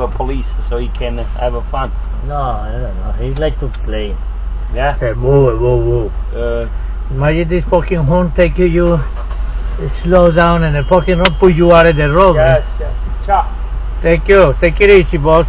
a police so he can have a fun. No, I don't know. He like to play. Yeah. Okay, move. Imagine this fucking horn take you slow down and the fucking horn put you out of the road. Yes. Ciao. Thank you. Take it easy, boss.